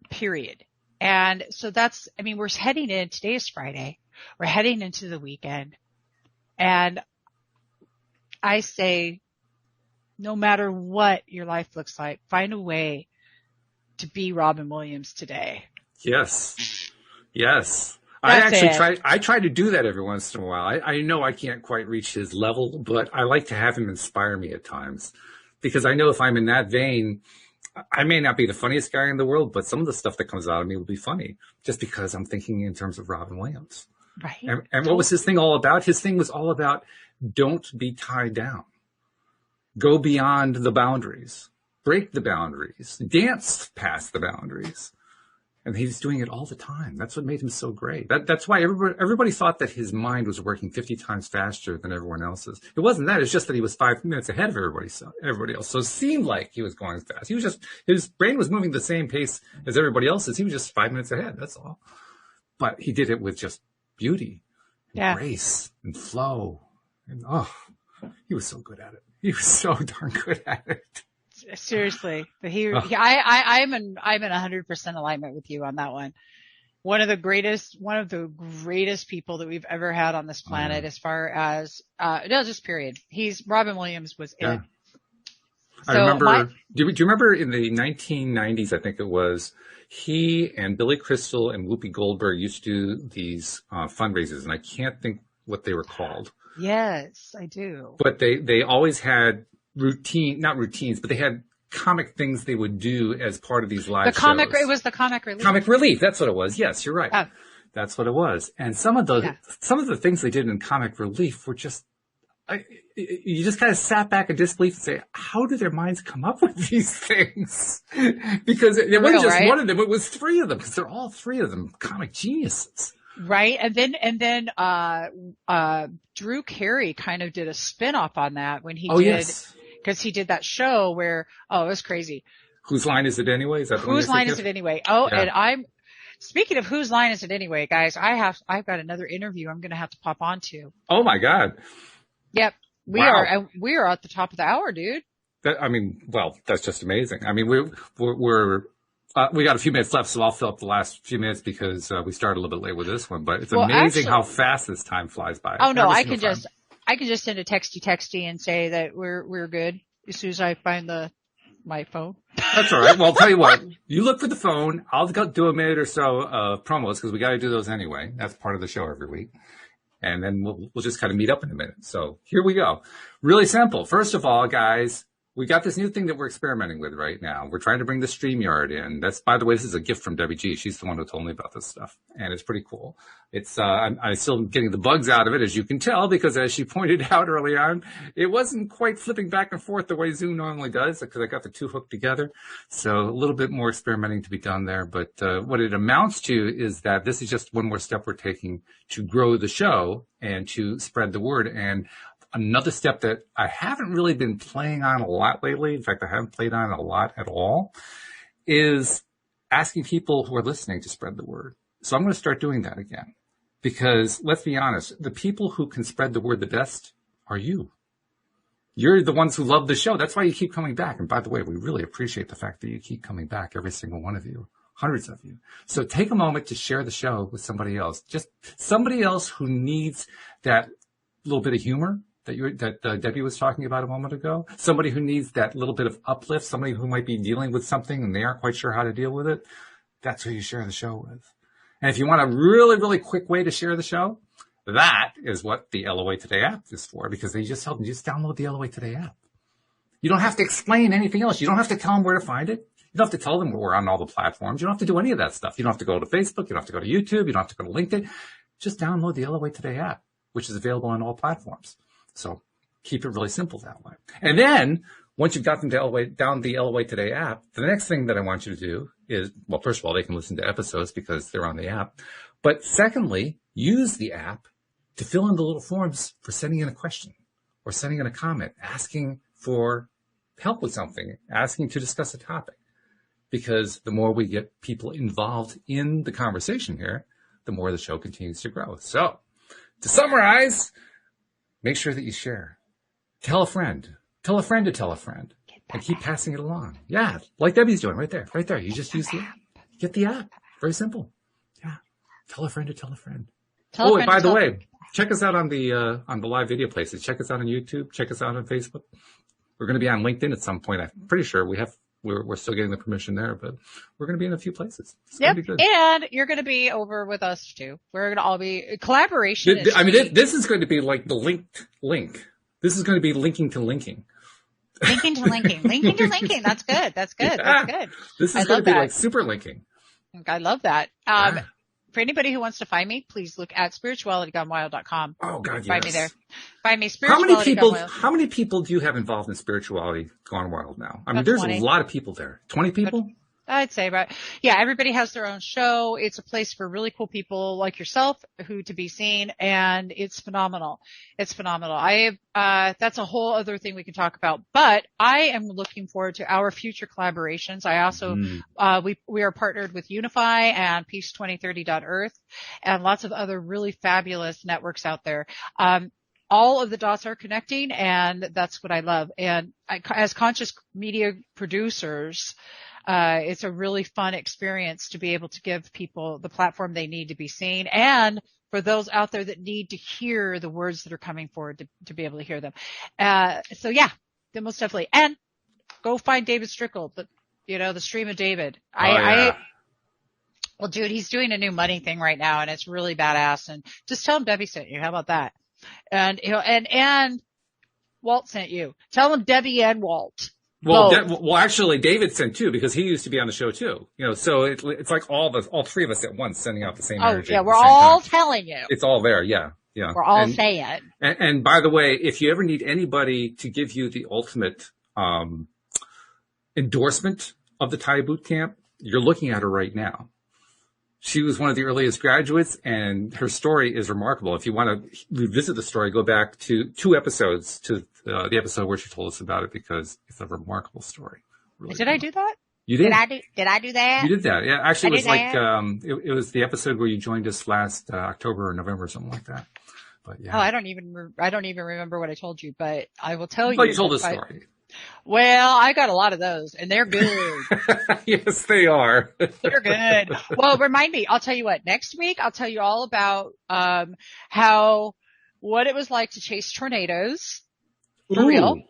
period. And so today is Friday. We're heading into the weekend. And I say, no matter what your life looks like, find a way to be Robin Williams today. Yes. Yes. That's I try to do that every once in a while. I know I can't quite reach his level, but I like to have him inspire me at times, because I know if I'm in that vein, I may not be the funniest guy in the world, but some of the stuff that comes out of me will be funny just because I'm thinking in terms of Robin Williams. Right. And what was his thing all about? His thing was all about, don't be tied down. Go beyond the boundaries. Break the boundaries. Dance past the boundaries. And he's doing it all the time. That's what made him so great. That's why everybody thought that his mind was working 50 times faster than everyone else's. It wasn't that. It's just that he was 5 minutes ahead of everybody else. So it seemed like he was going fast. His brain was moving the same pace as everybody else's. He was just 5 minutes ahead. That's all. But he did it with just beauty, and grace, and flow. And he was so good at it. He was so darn good at it. Seriously, but I'm in 100% alignment with you on that one. One of the greatest people that we've ever had on this planet, as far as just period. Robin Williams was it. I remember. Do you remember in the 1990s? I think it was, he and Billy Crystal and Whoopi Goldberg used to do these fundraisers, and I can't think what they were called. Yes, I do. But they always had not routines, but they had comic things they would do as part of these live shows. It was the comic relief. Comic relief, that's what it was. Yes, you're right. That's what it was. And some of the things they did in comic relief were just, you just kind of sat back in disbelief and say, how do their minds come up with these things? Because it wasn't just one of them, it was 3 of them, because they're all 3 of them comic geniuses. Right. And then Drew Carey kind of did a spin-off on that when he because he did that show where, it was crazy. Whose Line Is It Anyway? Is that Whose Line Is It Anyway? And speaking of Whose Line Is It Anyway, guys, I've got another interview I'm going to have to pop onto. Oh my God. Yep. We are at the top of the hour, dude. That's just amazing. I mean, we got a few minutes left, so I'll fill up the last few minutes because we started a little bit late with this one. But it's amazing how fast this time flies by. Oh no, I can just send a texty and say that we're good as soon as I find my phone. That's all right. Well, I'll tell you what. You look for the phone. I'll do a minute or so of promos because we got to do those anyway. That's part of the show every week. And then we'll just kind of meet up in a minute. So here we go. Really simple. First of all, guys, we got this new thing that we're experimenting with right now. We're trying to bring the StreamYard in. By the way, this is a gift from Debbie G. She's the one who told me about this stuff, and it's pretty cool. It's, I'm still getting the bugs out of it, as you can tell, because as she pointed out early on, it wasn't quite flipping back and forth the way Zoom normally does, because I got the 2 hooked together. So a little bit more experimenting to be done there. But what it amounts to is that this is just one more step we're taking to grow the show and to spread the word. And another step that I haven't really been playing on a lot lately, in fact, I haven't played on a lot at all, is asking people who are listening to spread the word. So I'm going to start doing that again. Because let's be honest, the people who can spread the word the best are you. You're the ones who love the show. That's why you keep coming back. And by the way, we really appreciate the fact that you keep coming back, every single one of you, hundreds of you. So take a moment to share the show with somebody else. Just somebody else who needs that little bit of humor that Debbie was talking about a moment ago. Somebody who needs that little bit of uplift, somebody who might be dealing with something and they aren't quite sure how to deal with it. That's who you share the show with. And if you want a really, really quick way to share the show, that is what the LOA Today app is for, because they just download the LOA Today app. You don't have to explain anything else. You don't have to tell them where to find it. You don't have to tell them we're on all the platforms. You don't have to do any of that stuff. You don't have to go to Facebook. You don't have to go to YouTube. You don't have to go to LinkedIn. Just download the LOA Today app, which is available on all platforms. So keep it really simple that way. And then once you've got them down the LOA Today app, the next thing that I want you to do is, well, first of all, they can listen to episodes because they're on the app. But secondly, use the app to fill in the little forms for sending in a question or sending in a comment, asking for help with something, asking to discuss a topic. Because the more we get people involved in the conversation here, the more the show continues to grow. So to summarize, make sure that you share. Tell a friend. Tell a friend to tell a friend. And keep passing it along. Yeah, like Debbie's doing right there. Right there. You just use the app. Get the app. Very simple. Yeah. Tell a friend to tell a friend. By the way, check us out on the live video places. Check us out on YouTube. Check us out on Facebook. We're going to be on LinkedIn at some point. I'm pretty sure we're still getting the permission there, but we're going to be in a few places. It's going to be good. And you're going to be over with us too. We're going to all be collaboration. This is going to be like the linked link. This is going to be linking to linking. Linking to linking. Linking to linking. That's good. That's good. Yeah. That's good. This is going to be like super linking. I love that. For anybody who wants to find me, please look at spiritualitygonewild.com. Oh God, yes. Find me there. Find me Spirituality Gone Wild. How many people do you have involved in Spirituality Gone Wild now? I mean, there's 20. a lot of people there. 20 people? I'd say about, everybody has their own show. It's a place for really cool people like yourself who to be seen, and it's phenomenal. It's phenomenal. That's a whole other thing we can talk about, but I am looking forward to our future collaborations. I also, we are partnered with Unify and Peace2030.Earth and lots of other really fabulous networks out there. All of the dots are connecting, and that's what I love. And as conscious media producers, it's a really fun experience to be able to give people the platform they need to be seen, and for those out there that need to hear the words that are coming forward to be able to hear them. Then most definitely. And go find David Strickle, the Stream of David. Well, dude, he's doing a new money thing right now, and it's really badass. And just tell him Debbie sent you. How about that? And and Walt sent you. Tell him Debbie and Walt. Well, actually, David sent too, because he used to be on the show too. So it's like all three of us at once sending out the same energy. Oh, yeah, we're all telling you. It's all there, yeah. We're all saying. And by the way, if you ever need anybody to give you the ultimate endorsement of the Thai boot camp, you're looking at her right now. She was one of the earliest graduates, and her story is remarkable. If you want to revisit the story, go back to 2 episodes to the episode where she told us about it, because it's a remarkable story. Really Did I do that? You did. Did I do that? You did that. Yeah, actually, it was like it was the episode where you joined us last October or November or something like that. But yeah. Oh, I don't even remember what I told you, but I will tell you. But you told a story. Well, I got a lot of those, and they're good. Yes, they are. They're good. Well, remind me. I'll tell you what. Next week, I'll tell you all about what it was like to chase tornadoes. For real.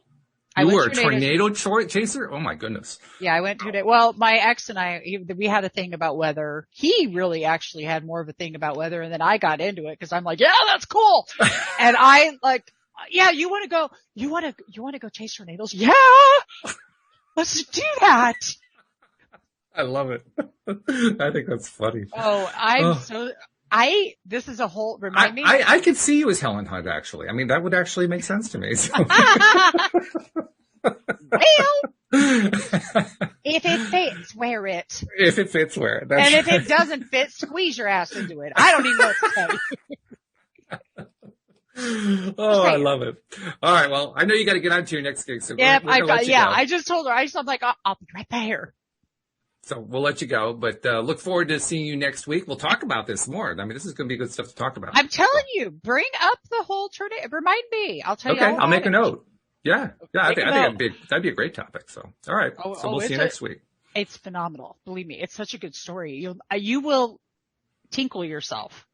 You were a tornado chaser? Oh my goodness. Yeah, I went to. Well, my ex and I, we had a thing about weather. He really actually had more of a thing about weather, and then I got into it because I'm like, yeah, that's cool. And I like. Yeah, you want to go chase tornadoes? Yeah, let's do that. I love it. I think that's funny. This is a whole, remind me. I could see you as Helen Hunt, actually. I mean, that would actually make sense to me. So. Well, if it fits, wear it. If it fits, wear it. And if it doesn't fit, squeeze your ass into it. I don't even know what to tell you. Oh, I love it. All right. Well, I know you got to get on to your next gig. So I just told her, I'm like, I'll be right there. So we'll let you go, but look forward to seeing you next week. We'll talk about this more. I mean, this is going to be good stuff to talk about. I'm telling you, bring up the whole tornado. Remind me. I'll tell you. Okay, I'll make a note. Yeah. I think that'd be a great topic. So, all right. So we'll see you next week. It's phenomenal. Believe me, it's such a good story. You will tinkle yourself.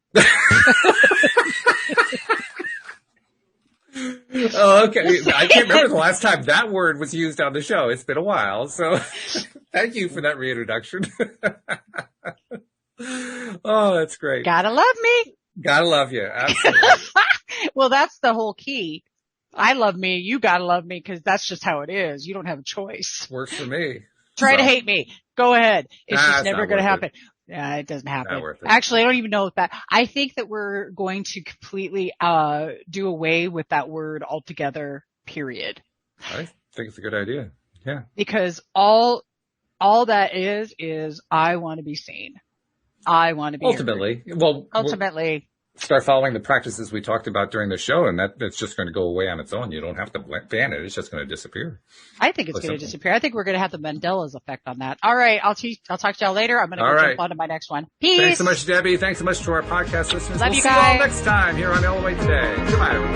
Oh, okay. I can't remember the last time that word was used on the show. It's been a while. So thank you for that reintroduction. Oh, that's great. Gotta love me. Gotta love you. Absolutely. Well, that's the whole key. I love me. You gotta love me, because that's just how it is. You don't have a choice. Works for me. Try to hate me. Go ahead. It's just never going to happen. Yeah, it doesn't happen. Not worth it. Actually, I don't even know if that. I think that we're going to completely do away with that word altogether. Period. I think it's a good idea. Yeah. Because all that is I want to be seen. I want to be ultimately. Heard. Well, ultimately. Start following the practices we talked about during the show, and that's just going to go away on its own. You don't have to ban it; it's just going to disappear. I think it's going to disappear. I think we're going to have the Mandela's effect on that. All right, I'll talk to y'all later. I'm going to jump on to my next one. Peace. Thanks so much, Debbie. Thanks so much to our podcast listeners. Love we'll you see guys. you all next time here on LOA Today. Goodbye, everyone.